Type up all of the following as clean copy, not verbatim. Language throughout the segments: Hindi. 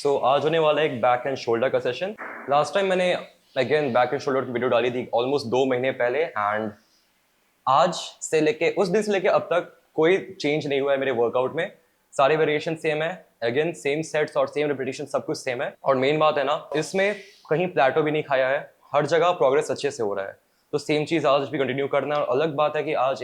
आज होने वाला है एक बैक एंड शोल्डर का सेशन। लास्ट टाइम मैंने अगेन बैक एंड शोल्डर की वीडियो डाली थी ऑलमोस्ट 2 महीने पहले, एंड आज से लेके उस दिन से लेके अब तक कोई चेंज नहीं हुआ है मेरे वर्कआउट में। सारे वेरिएशन सेम है, अगेन सेम सेट्स और सेम रिपीटिशन सब कुछ सेम है। और मेन बात है ना, इसमें कहीं प्लेटो भी नहीं खाया है, हर जगह प्रोग्रेस अच्छे से हो रहा है। तो सेम चीज़ आज भी कंटिन्यू करना है। और अलग बात है कि आज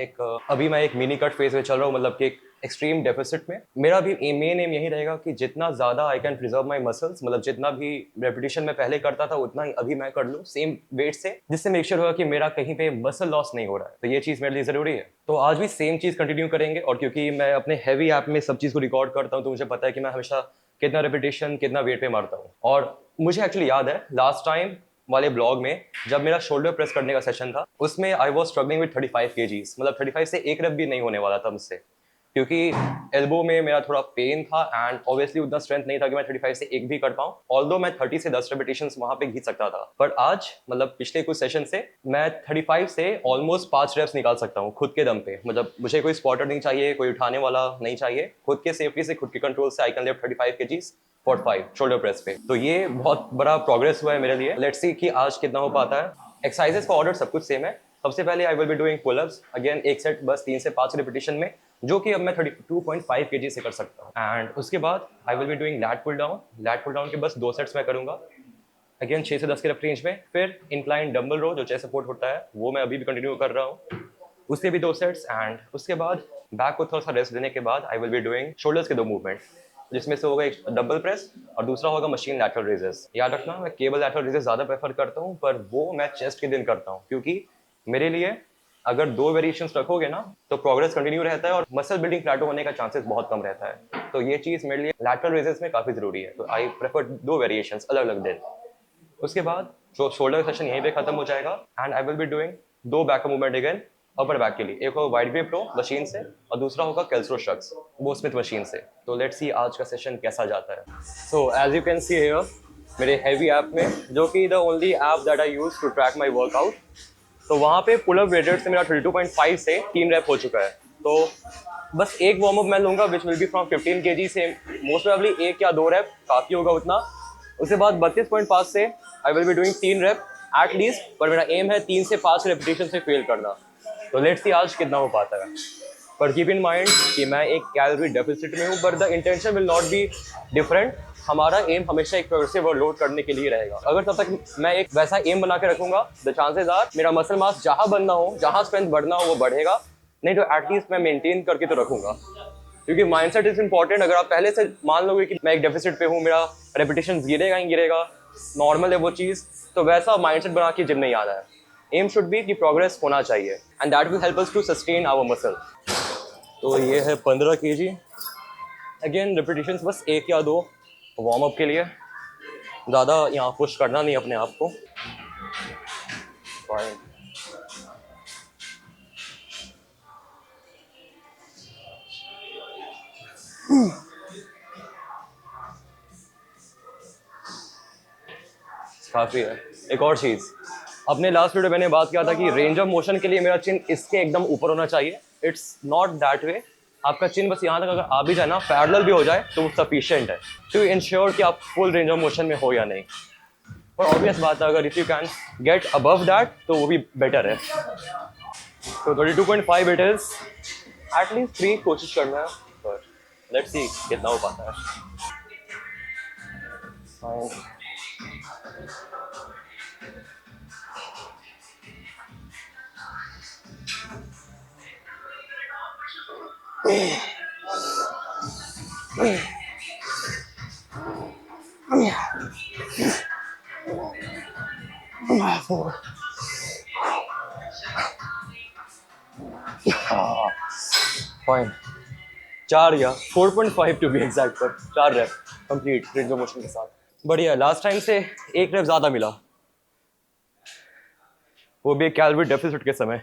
अभी मैं एक मिनी कट फेज में चल रहा हूँ, मतलब कि एक एक्सट्रीम डेफिसिट में। मेरा भी मेन एम यही रहेगा कि जितना ज़्यादा I can preserve my muscles, मतलब जितना भी रेपिटेशन में पहले करता था उतना ही अभी मैं कर लूँ सेम वेट से, जिससे मेक श्योर होगा कि मेरा कहीं पे मसल लॉस नहीं हो रहा है। तो ये चीज़ मेरे लिए ज़रूरी है। तो आज भी सेम चीज़ कंटिन्यू करेंगे। और क्योंकि मैं अपने हैवी ऐप में सब चीज़ को रिकॉर्ड करता हूँ, तो मुझे पता है कि मैं हमेशा कितना रेपिटेशन कितना वेट पे मारता हूँ। और मुझे एक्चुअली याद है लास्ट टाइम वाले ब्लॉग में जब मेरा शोल्डर प्रेस करने का सेशन था, उसमें I was struggling with 35 kgs, मतलब 35 से एक रेप भी नहीं होने वाला था मुझसे, क्योंकि एल्बो में मेरा थोड़ा पेन था एंड ऑब्वियसली उतना स्ट्रेंथ नहीं था कि मैं 35 से एक भी कर पाऊँ। ऑल्दो मैं 30 से 10 रेपिटेशंस वहां पे खींच सकता था, बट आज मतलब पिछले कुछ सेशन से मैं 35 से ऑलमोस्ट 5 रेप्स निकाल सकता हूँ खुद के दम पे। मतलब मुझे कोई स्पॉटर नहीं चाहिए, कोई उठाने वाला नहीं चाहिए, खुद के सेफ्टी से खुद के कंट्रोल से I can lift 35 kgs 45 shoulder press पे। तो ये बहुत बड़ा प्रोग्रेस हुआ है मेरे लिए। लेट्स सी कि आज कितना हो पाता है। एक्सरसाइजेस का ऑर्डर सब कुछ सेम है। सबसे पहले आई will be doing pullups, again एक सेट बस 3 से 5 रिपीटिशन में, जो कि अब मैं 32.5 kg से कर सकता हूँ। एंड उसके बाद I will be doing lat pull down. Lat pull down के बस 2 सेट्स मैं करूँगा, अगेन 6 से 10 के रेप रेंज में। फिर इंक्लाइन डंबल रो जो चेस्ट सपोर्ट होता है वो मैं अभी भी कंटिन्यू कर रहा हूँ, उससे भी 2 सेट्स। एंड उसके बाद बैक को थोड़ा सा रेस्ट देने के बाद I will be doing shoulders के 2 मूवमेंट, जिसमें से होगा एक डंबल प्रेस और दूसरा होगा मशीन लैटरल रेजेस। याद रखना, मैं केबल लैटरल रेजेस ज़्यादा प्रेफर करता हूँ, पर वो मैं चेस्ट के दिन करता हूँ, क्योंकि मेरे लिए अगर 2 वेरिएशंस रखोगे ना तो प्रोग्रेस कंटिन्यू रहता है और मसल बिल्डिंग प्लेटो होने का चांसेस बहुत कम रहता है। तो ये चीज़ मेरे लिए लैटरल रेजेस में काफ़ी ज़रूरी है। तो आई प्रेफर 2 वेरिएशंस अलग अलग दिन। उसके बाद जो शोल्डर सेशन यहीं पे खत्म हो जाएगा and I will be doing 2 back movement again upper back के लिए। एक होगा वाइड ग्रिप रो मशीन से और दूसरा होगा केल्स्ट्रो शक्स वो स्मिथ मशीन से। तो लेट्स सी आज का सेशन कैसा जाता है। So as you can see here मेरे हैवी ऐप में, जो कि the only app that I use to track my workout, तो वहाँ पे पुलअप वेटेड से मेरा 32.5 से 3 रैप हो चुका है। तो बस एक वार्म अप मैं लूंगा which will be from 15 kg से, मोस्ट प्रोबेबली 1 या 2 रैप काफ़ी होगा उतना। उसके बाद 32.5 से I will be doing 3 rep at least, पर मेरा एम है 3 से 5 रेपिटेशन से फेल करना। तो लेट्स सी आज कितना हो पाता है। पर कीप इन माइंड कि मैं एक कैलोरी डेफिसिट में हूँ, but the intention will not be different. हमारा एम हमेशा एक प्रोग्रेसिव और लोड करने के लिए रहेगा। अगर तब तक मैं एक वैसा एम बना के रखूंगा, द चांसेस आर मेरा मसल मास जहाँ बनना हो, जहाँ स्ट्रेंथ बढ़ना हो वो बढ़ेगा, नहीं तो एटलीस्ट मैं मेंटेन करके तो रखूंगा। क्योंकि माइंडसेट इज इंपॉर्टेंट। अगर आप पहले से मान लोगे कि मैं एक डेफिसिट पे हूँ, मेरा रेपिटेशन गिरेगा ही गिरेगा, नॉर्मल है वो चीज़, तो वैसा माइंडसेट बना के जिम नहीं आना है। एम शुड बी कि प्रोग्रेस होना चाहिए and that will help us to sustain our muscle. तो ये है 15 kg, अगेन रिपीटिशंस बस 1 या 2 वार्म अप के लिए, ज़्यादा यहाँ पुश करना नहीं अपने आप को। फाइन। काफ़ी है। एक और चीज़, अपने लास्ट वीडियो मैंने बात किया था कि रेंज ऑफ मोशन के लिए मेरा चिन इसके एकदम ऊपर होना चाहिए। It's not that way. आपका चिन बस यहाँ तक अगर आ भी जाए ना, पैरेलल भी हो जाए, तो वो सफिशिएंट है टू इंश्योर कि आप फुल रेंज ऑफ मोशन में हो या नहीं। और ऑब्वियस बात है, अगर if you can get above that तो वो भी बेटर है। तो 32.5 इट इज, एटलीस्ट 3 कोशिश करना है, पर लेट्स सी कितना हो पाता है। फाइन। 4 या 4.5 टू बी एग्जैक्ट, पर 4 rep complete range of motion के साथ। बढ़िया। लास्ट टाइम से 1 रैप ज़्यादा मिला, वो भी कैलोरी डेफिसिट के समय।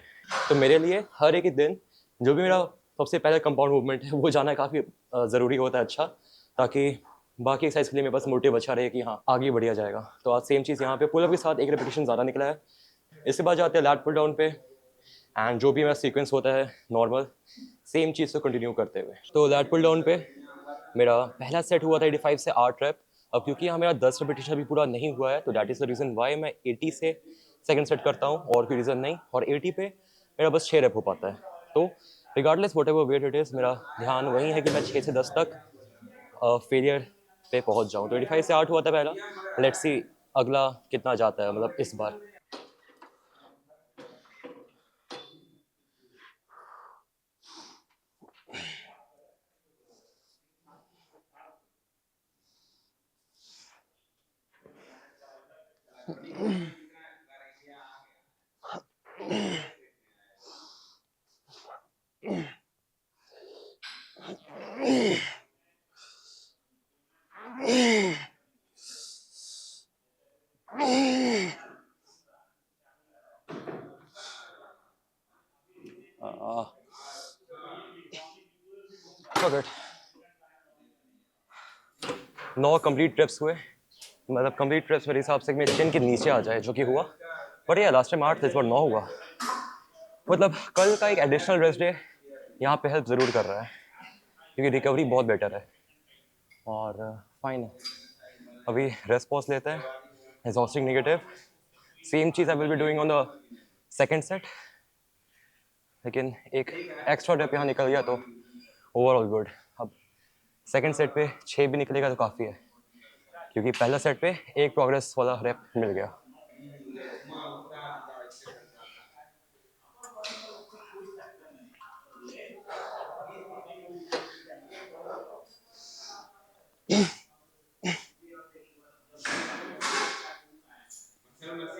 तो मेरे लिए हर एक दिन जो भी मेरा सबसे पहला कंपाउंड मूवमेंट है वो जाना काफ़ी ज़रूरी होता है, अच्छा, ताकि बाकी एक्सरसाइज के लिए मेरे पास मोटिव बचा रहे कि हाँ आगे बढ़िया जाएगा। तो आज सेम चीज़ यहाँ पे पुलअप के साथ 1 रेपिटेशन ज़्यादा निकला है। इसके बाद जाते हैं लैट पुल डाउन पे, एंड जो भी मेरा सीक्वेंस होता है नॉर्मल सेम चीज़ को कंटिन्यू करते हुए। तो लैट पुल डाउन पे मेरा पहला सेट हुआ था 85 से 8 रैप, अब क्योंकि यहाँ मेरा 10 रिपीटेशन अभी पूरा नहीं हुआ है, तो that is the reason Y मैं 80 से सेकंड सेट करता हूँ, और कोई रीज़न नहीं। और 80 पे मेरा बस 6 रेप हो पाता है। तो regardless whatever weight it is, मेरा ध्यान वही है कि मैं 6 से 10 तक फेलियर पे पहुंच जाऊं। 25 से 8 हुआ था पहला, लेट्स सी अगला कितना जाता है, मतलब इस बार। Forget. 9 कंप्लीट ट्रिप्स हुए, मतलब कंप्लीट ट्रिप्स मेरे हिसाब से मेरे चिन के नीचे आ जाए, जो कि हुआ। बट ये लास्ट टाइम 8 था, इस बार 9 हुआ। मतलब कल का एक एडिशनल रेस्ट डे यहाँ पे हेल्प ज़रूर कर रहा है, क्योंकि रिकवरी बहुत बेटर है। और फाइन, अभी रेस्ट पॉज लेते हैं, exhausting negative. Same cheese I will be doing on the second set, लेकिन एक एक्स्ट्रा रेप यहाँ निकल गया तो ओवरऑल गुड। अब सेकेंड सेट पे 6 भी निकलेगा तो काफ़ी है, क्योंकि पहला सेट पे एक प्रोग्रेस वाला रेप मिल गया।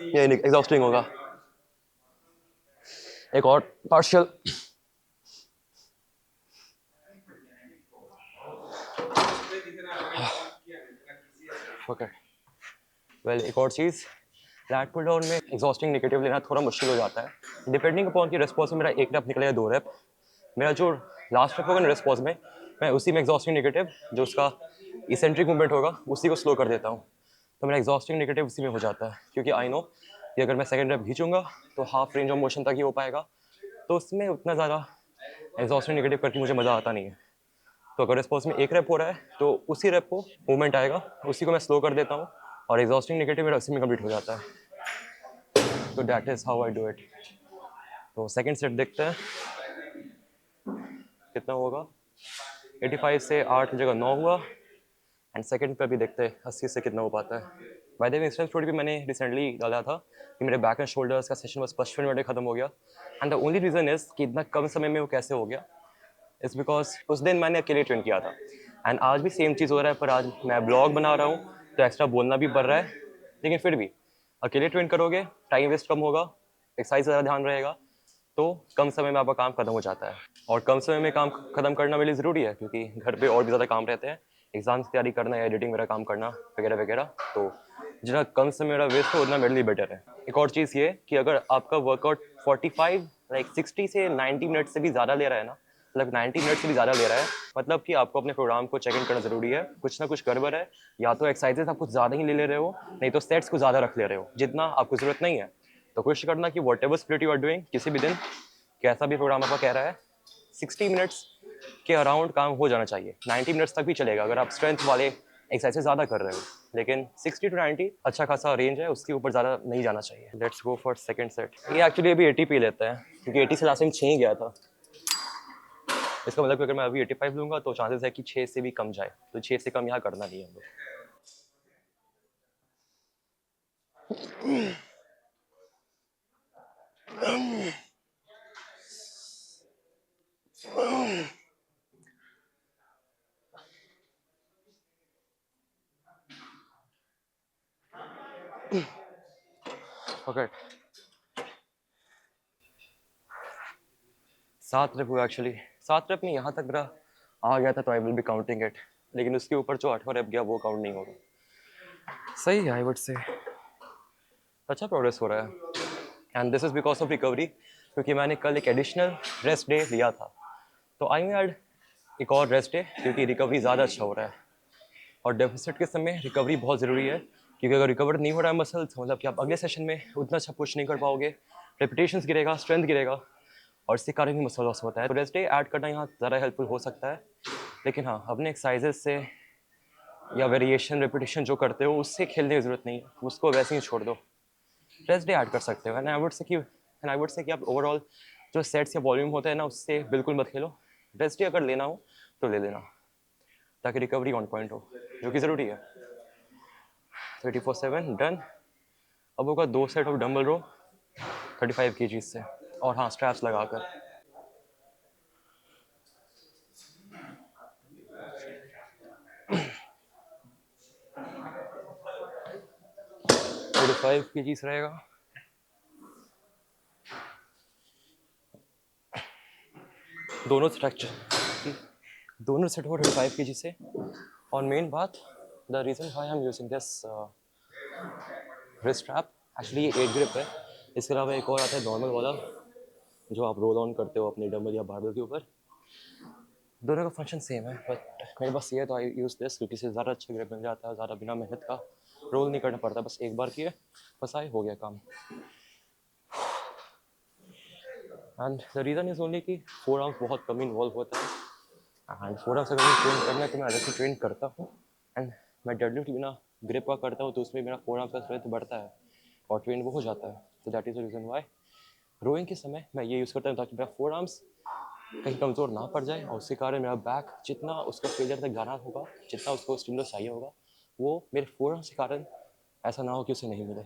ये एग्जॉस्टिंग होगा। एक और पार्शियल। ओके वेल, एक और चीज़, लैट पुल डाउन में एग्जॉस्टिंग नेगेटिव लेना थोड़ा मुश्किल हो जाता है, डिपेंडिंग अपॉन की रेस्पॉन्स में। मेरा एक रेप निकलेगा 2 रेप, मेरा जो लास्ट रेप होगा ना रेस्पॉन्स में, मैं उसी में एग्जॉस्टिंग नेगेटिव जो उसका इसेंट्रिक मूवमेंट होगा उसी को स्लो कर देता हूँ। तो मेरा एग्जॉस्टिंग नेगेटिव उसी में हो जाता है, क्योंकि आई नो कि अगर मैं सेकंड रेप खींचूंगा तो हाफ रेंज ऑफ मोशन तक ही हो पाएगा, तो उसमें उतना ज़्यादा एग्जॉस्टिंग नेगेटिव करके मुझे मज़ा आता नहीं है। तो अगर रिस्पॉन्स में एक रेप हो रहा है तो उसी रेप को मूवमेंट आएगा, उसी को मैं स्लो कर देता हूँ, और एग्जॉस्टिंग नेगेटिव मेरा उसी में कंप्लीट हो जाता है। तो that is how I do it. तो सेकंड सेट देखते हैं कितना होगा। 85 से 8 की जगह 9 हुआ, एंड सेकंड पे भी देखते हैं 80 से कितना हो पाता है। By the way Insta story भी मैंने रिसेंटली डाला था कि मेरे बैक एंड शोल्डर्स का सेशन बस 55 मिनट में खत्म हो गया, and the only reason is कि इतना कम समय में वो कैसे हो गया, इट्स बिकॉज उस दिन मैंने अकेले ट्रेन किया था। एंड आज भी सेम चीज़ हो रहा है, पर आज मैं ब्लॉग बना रहा हूँ तो एक्स्ट्रा बोलना भी पड़ रहा है, लेकिन फिर भी अकेले ट्रेन करोगे टाइम वेस्ट कम होगा, एक्सरसाइज ज़्यादा ध्यान रहेगा, तो कम समय में आपका काम खत्म हो जाता है। और कम समय में काम खत्म करना मेरे लिए ज़रूरी है, क्योंकि घर पे और भी ज़्यादा काम रहते हैं, एग्जाम की तैयारी करना या एडिटिंग मेरा काम करना वगैरह वगैरह। तो जितना कम समय मेरा वेस्ट हो उतना मेरे लिए बेटर है। एक और चीज़ ये कि अगर आपका वर्कआउट 45 लाइक 60 से 90 मिनट से भी ज़्यादा ले रहा है ना, मतलब 90 मिनट से भी ज़्यादा ले रहा है, मतलब कि आपको अपने प्रोग्राम को चेक इन करना ज़रूरी है। कुछ ना कुछ गड़बड़ है, या तो एक्सरसाइजेस आप कुछ ज़्यादा ही ले रहे हो, नहीं तो सेट्स को ज़्यादा रख ले रहे हो जितना आपको ज़रूरत नहीं है। तो कोशिश करना कि whatever split you are doing, किसी भी दिन कैसा भी प्रोग्राम आपका कह रहा है 60 मिनट्स के अराउंड काम हो जाना चाहिए। 90 मिनट्स तक भी चलेगा अगर आप स्ट्रेंथ वाले एक्सरसाइज ज़्यादा कर रहे हो, लेकिन 60 टू 90 अच्छा खासा रेंज है, उसके ऊपर ज़्यादा नहीं जाना चाहिए। Let's go for second set. ये एक्चुअली अभी 80 पी लेते हैं, क्योंकि 80 से लास्ट टाइम 6 ही गया था। इसका मतलब कि अगर मैं अभी 85 लूँगा तो चांसेस है कि 6 से भी कम जाए, तो 6 से कम यहाँ करना नहीं है हम लोग। ओके 7 रेप हुआ एक्चुअली, 7 रेप में यहाँ तक मेरा आ गया था, तो आई विल बी काउंटिंग इट, लेकिन उसके ऊपर जो 8वां रेप गया वो काउंट नहीं होगा। सही है, आई वुड से अच्छा प्रोग्रेस हो रहा है, and this is because of recovery, क्योंकि मैंने कल एक एडिशनल रेस्ट डे लिया था, तो आई एड एक और रेस्ट डे, क्योंकि रिकवरी ज़्यादा अच्छा हो रहा है। और डेफिसिट के समय रिकवरी बहुत ज़रूरी है, क्योंकि अगर रिकवर नहीं हो रहा है मसल्स, मतलब कि आप अगले सेशन में उतना अच्छा पुश नहीं कर पाओगे, रेपिटेशंस गिरेगा, स्ट्रेंथ गिरेगा, और इसके कारण भी मसल लॉस होता है। तो रेस्ट डे ऐड करना यहाँ ज़्यादा हेल्पफुल हो सकता है, लेकिन हाँ अपने एक्सरसाइजेस से या वेरिएशन रिपीटिशन जो करते हो उससे खेलने की ज़रूरत नहीं है, उसको वैसे ही छोड़ दो। रेस्ट डे ऐड कर सकते हो, एंड आई वुड से कि आप ओवरऑल जो सेट्स या वॉल्यूम होता है ना उससे बिल्कुल मत खेलो। रेस्ट डे अगर लेना हो तो ले लेना, ताकि रिकवरी ऑन पॉइंट हो, जो कि ज़रूरी है। 24/7 डन। अब होगा 2 set of dumbbell row 35 kg से, और हाँ स्ट्रैप्स लगाकर। 35 kg रहेगा। दोनों स्ट्रक्चर, दोनों सेट हो 35 kg से। और मेन बात, the reason Y I am using this wrist strap, actually ये 8 ग्रिप है। इसके अलावा एक और आता है नॉर्मल वाला, जो आप रोल ऑन करते हो अपने डंबल या बारबेल के ऊपर। दोनों का फंक्शन सेम है, बट मेरे पास ये है तो आई यूज़ दिस, क्योंकि इससे ज़्यादा अच्छा ग्रिप मिल जाता है, ज़्यादा बिना मेहनत का रोल नहीं करना पड़ता, बस एक बार किए फंसाए हो गया काम। And the reason is only कि फोर आर्म्स बहुत कम इन्वॉल्व होता है, एंड फोर आर्म्स अगर मैं ट्रेन करना है तो मैं अलग से ट्रेन करता हूँ। एंड मैं डेडलिफ्ट बिना ग्रिप का करता हूँ तो उसमें मेरा फोर आर्म्स का स्ट्रेंथ बढ़ता है और ट्रेन वो हो जाता है। तो that is the reason why rowing के समय मैं ये यूज़ करता हूँ, ताकि मेरा फोर आर्म्स कहीं कमज़ोर ना पड़ जाए, और उसके कारण मेरा बैक जितना उसको फेलियर तक जाना होगा, जितना उसको स्टिमुलस चाहिए होगा, वो मेरे फोर आर्म्स के कारण ऐसा ना हो कि उसे नहीं मिले।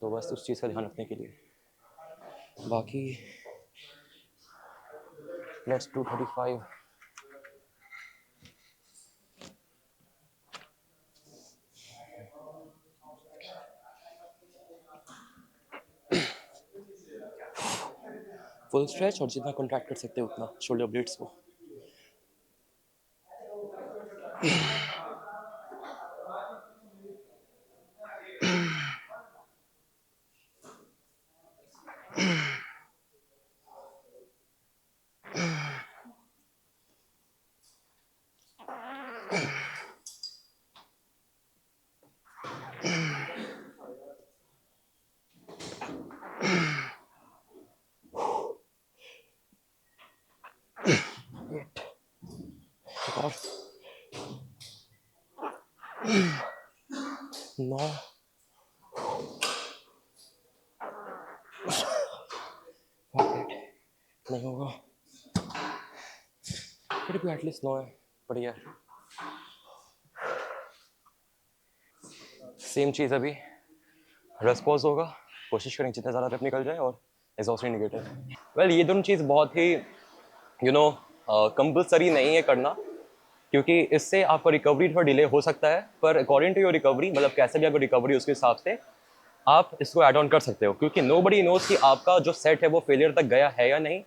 तो बस उस चीज़ का ध्यान रखने के लिए। बाकी लेट्स डू 35। फुल स्ट्रेच, और जितना कॉन्ट्रैक्ट कर सकते हो उतना शोल्डर ब्लेड्स को। और 9, नहीं होगा, फिर भी एटलीस्ट 9 है, बढ़िया। सेम चीज़ अभी रेस्पॉन्स होगा, कोशिश करेंगे जितना ज़्यादा रेप निकल जाए, और एग्जॉस्ट इंडिकेटर। वेल ये दोनों चीज़ बहुत ही कंपल्सरी नहीं है करना, क्योंकि इससे आपका रिकवरी थोड़ा डिले हो सकता है, पर अकॉर्डिंग टू योर रिकवरी, मतलब कैसे भी आपको रिकवरी उसके हिसाब से आप इसको ऐड ऑन कर सकते हो, क्योंकि नो बडी नोज कि आपका जो सेट है वो फेलियर तक गया है या नहीं।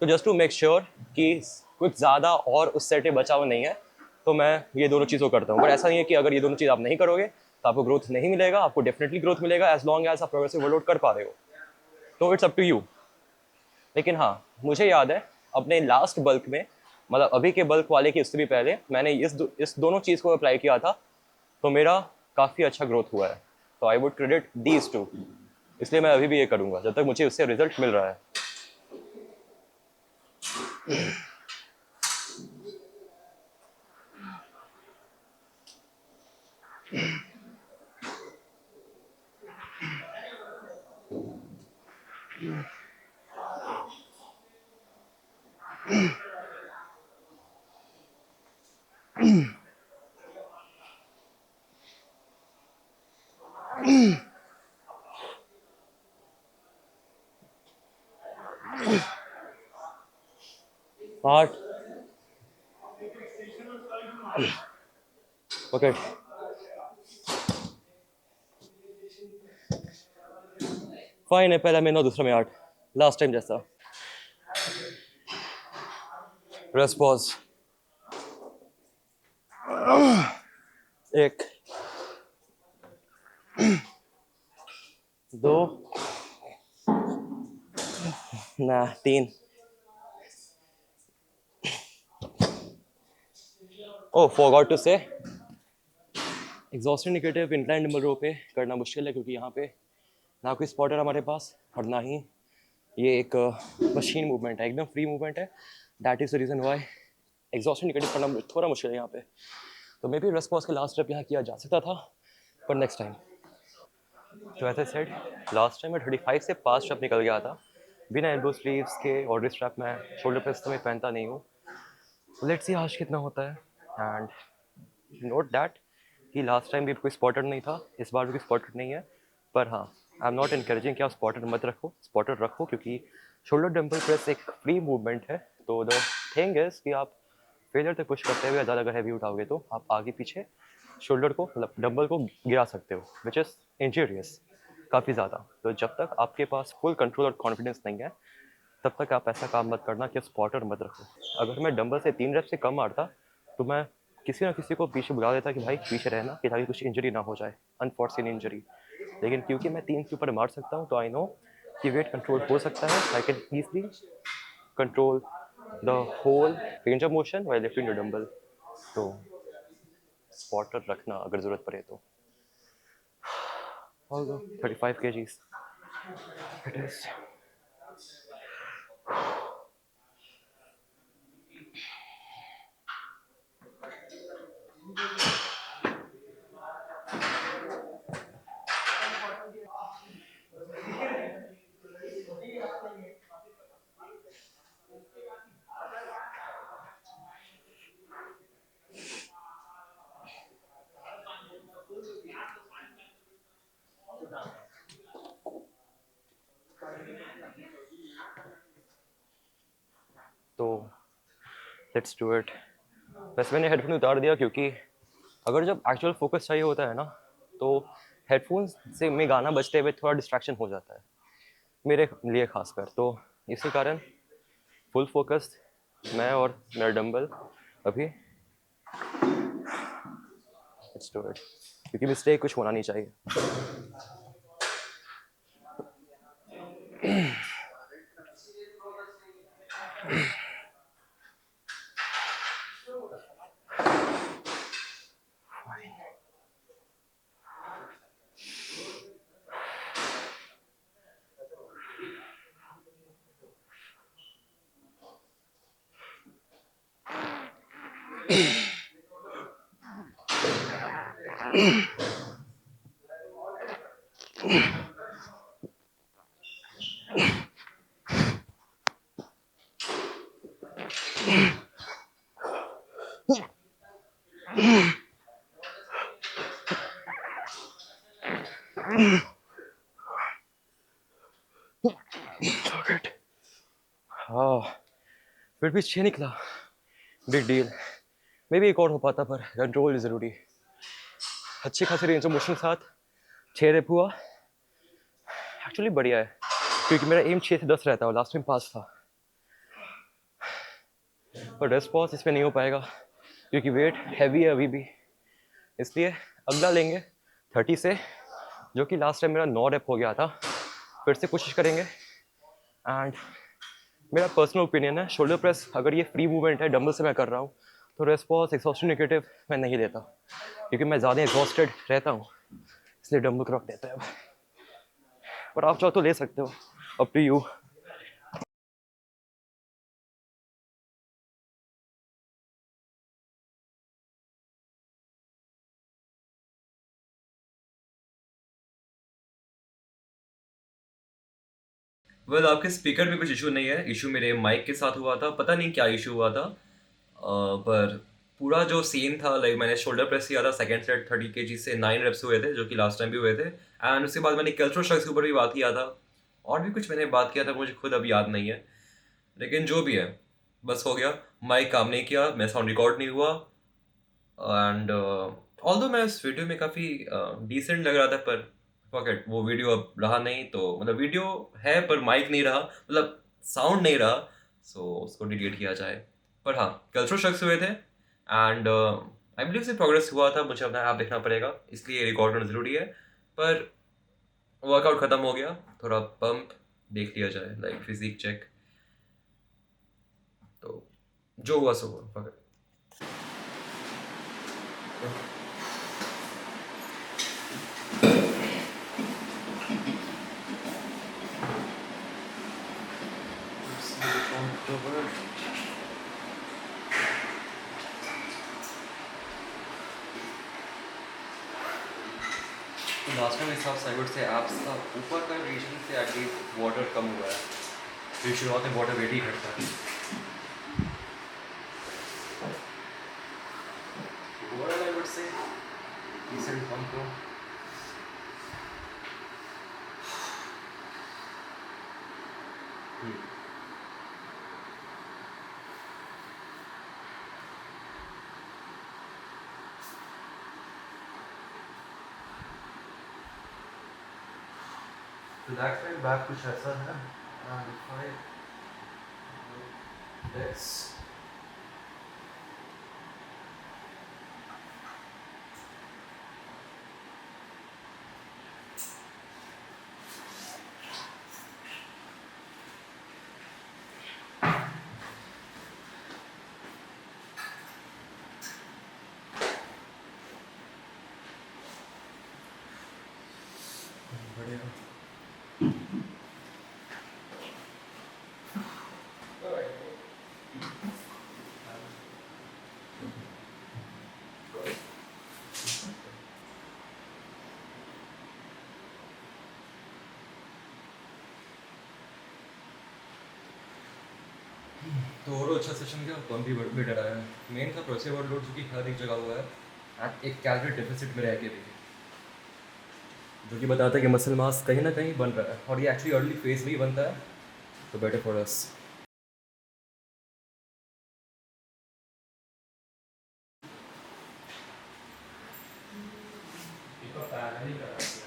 तो जस्ट टू मेक श्योर कि कुछ ज़्यादा और उस सेट में बचा हुआ नहीं है, तो मैं ये दोनों चीज़ों को करता हूँ। पर ऐसा नहीं है कि अगर ये दोनों चीज़ आप नहीं करोगे तो आपको ग्रोथ नहीं मिलेगा, आपको डेफिनेटली ग्रोथ मिलेगा एज लॉन्ग एज आप प्रोग्रेसिव वर्कआउट कर पा रहे हो। तो इट्स अप टू यू। लेकिन हाँ, मुझे याद है अपने लास्ट बल्क में, मतलब अभी के बल्क वाले के उससे भी पहले, मैंने इस दोनों चीज़ को अप्लाई किया था, तो मेरा काफ़ी अच्छा ग्रोथ हुआ है। तो I would credit these two, इसलिए मैं अभी भी ये करूँगा जब तक मुझे उससे रिजल्ट मिल रहा है। पार्ट ओके, फाइन है, पहला में 9, दूसरा में 8, लास्ट टाइम जैसा। रेस्ट पॉज, 1, 2, ना 3, ओ फॉरगॉट टू से, एग्जॉस्ट इंडिकेटिव इंक्लाइन डंबल रो पे करना मुश्किल है, क्योंकि यहाँ पे ना कोई स्पॉटर हमारे पास, और ना ही ये एक मशीन मूवमेंट है, एकदम फ्री मूवमेंट है। That is the reason Y exhaust indicative करना थोड़ा मुश्किल है यहाँ पे। तो मे बी रेस्पॉन्स का लास्ट स्टेप यहाँ किया जा सकता था, पर नेक्स्ट टाइम। तो ऐसे सेड लास्ट टाइम मैं 35 से 5 स्टेप निकल गया था बिना एल्बो स्लीव्स के, और रिस्ट स्ट्रैप मैं शोल्डर प्रेस तो मैं पहनता नहीं हूँ। लेट्स सी आज कितना होता है। एंड नोट दैट कि लास्ट टाइम भी कोई स्पॉटर नहीं था, इस बार भी कोई स्पॉटर नहीं है। पर हाँ, आई एम नॉट इनकरेजिंग कि आप स्पॉटर मत रखो, स्पॉटर रखो, क्योंकि शोल्डर डंबल प्रेस एक फ्री मूवमेंट है। तो द थिंग इज कि आप फेलियर तक पुश करते हुए ज़्यादा अगर हैवी उठाओगे तो आप आगे पीछे शोल्डर को, मतलब डंबल को गिरा सकते हो, विच इज़ इंजीरियस काफ़ी ज़्यादा। तो जब तक आपके पास फुल कंट्रोल और कॉन्फिडेंस नहीं है, तब तक आप ऐसा काम मत करना कि स्पॉटर मत रखो। अगर मैं डंबल से 3 रेप से कम मारता तो मैं किसी ना किसी को पीछे बुला देता कि भाई पीछे रहना, कि ताकि कुछ इंजरी ना हो जाए, अनफॉर्चुनेट इंजरी। लेकिन क्योंकि मैं 3 के ऊपर मार सकता हूँ, तो आई नो कि वेट कंट्रोल हो सकता है। I can easily control the whole range of motion while lifting the dumbbell. तो स्पॉटर रखना अगर ज़रूरत पड़े तो। Although 35 kgs it is. तो लेट्स डू इट। वैसे मैंने हेडफोन उतार दिया क्योंकि अगर जब एक्चुअल फोकस चाहिए होता है ना, तो हेडफोन्स से में गाना बजते हुए थोड़ा डिस्ट्रैक्शन हो जाता है मेरे लिए खासकर। तो इसी कारण फुल फोकस मैं और मेरा डंबल अभी। लेट्स डू इट, क्योंकि मिस्टेक कुछ होना नहीं चाहिए। हाँ, फिर भी 6 निकला, बिग डील। मे भी एक और हो पाता, पर कंट्रोल ज़रूरी। अच्छी खासी रेंज ऑफ मोशन के साथ 6 रेप हुआ, एक्चुअली बढ़िया है, क्योंकि मेरा एम 6 से 10 रहता है, लास्ट में 5 था। पर रेस्पॉन्स इसमें नहीं हो पाएगा क्योंकि वेट हैवी है अभी भी, इसलिए अगला लेंगे 30 से, जो कि लास्ट टाइम मेरा 9 रेप हो गया था। फिर से कोशिश करेंगे। एंड मेरा पर्सनल ओपिनियन है, शोल्डर प्रेस अगर ये फ्री मूवमेंट है, डंबल से मैं कर रहा हूँ, तो रेस्पॉन्स एग्जॉस्टिव नेगेटिव मैं नहीं देता, क्योंकि मैं ज़्यादा एग्जॉस्टेड रहता हूँ, इसलिए डंबल को रख देते हैं अब। पर आप चाहो तो ले सकते हो, अप टू यू। वेल आपके स्पीकर में कुछ इशू नहीं है, इशू मेरे माइक के साथ हुआ था, पता नहीं क्या इशू हुआ था। पर पूरा जो सीन था, लाइक मैंने शोल्डर प्रेस किया था सेकंड सेट 30 kg से 9 रेप्स हुए थे, जो कि लास्ट टाइम भी हुए थे। एंड उसके बाद मैंने कैल्ट्रो शख्स के ऊपर भी बात किया था, और भी कुछ मैंने बात किया था, मुझे खुद अब याद नहीं है। लेकिन जो भी है, बस हो गया। माइक काम नहीं किया, मैं साउंड रिकॉर्ड नहीं हुआ। एंड ऑल्दो मैं उस वीडियो में काफ़ी डिसेंट लग रहा था, पर फॉरगेट, वो वीडियो अब रहा नहीं। तो मतलब वीडियो है पर माइक नहीं रहा, मतलब साउंड नहीं रहा, सो उसको डिलीट किया जाए। पर हाँ, कल्चरल शख्स हुए थे, एंड आई बिलीव से प्रोग्रेस हुआ था। मुझे अपना ऐप देखना पड़ेगा, इसलिए रिकॉर्ड करना ज़रूरी है। पर वर्कआउट ख़त्म हो गया, थोड़ा पंप देख लिया जाए, लाइक फिजिक चेक। तो जो हुआ सो हुआ, फॉरगेट। तो लास्ट टाइम इस साइड से एप्स का ऊपर का रीजन से एटलीस्ट वाटर कम हुआ है, फिर शुरुआत में वाटर वेट ही घटता है। Overall I would say decent pump हो। तो दैट टाइम बैक कुछ ऐसा है, एंड इफ आई लेट्स बढ़िया। तो और अच्छा सेशन क्या, पंप भी डराया है। मेन था प्रोसेस वर्कलोड जो कि हर एक जगह हुआ है, एंड एक कैलोरी डेफिसिट में रह के भी, जो कि बताता है कि मसल मास कहीं ना कहीं बन रहा है, और ये एक्चुअली अर्ली फेज में ही बनता है, तो बेटर फॉर अस। नहीं कर रहा है।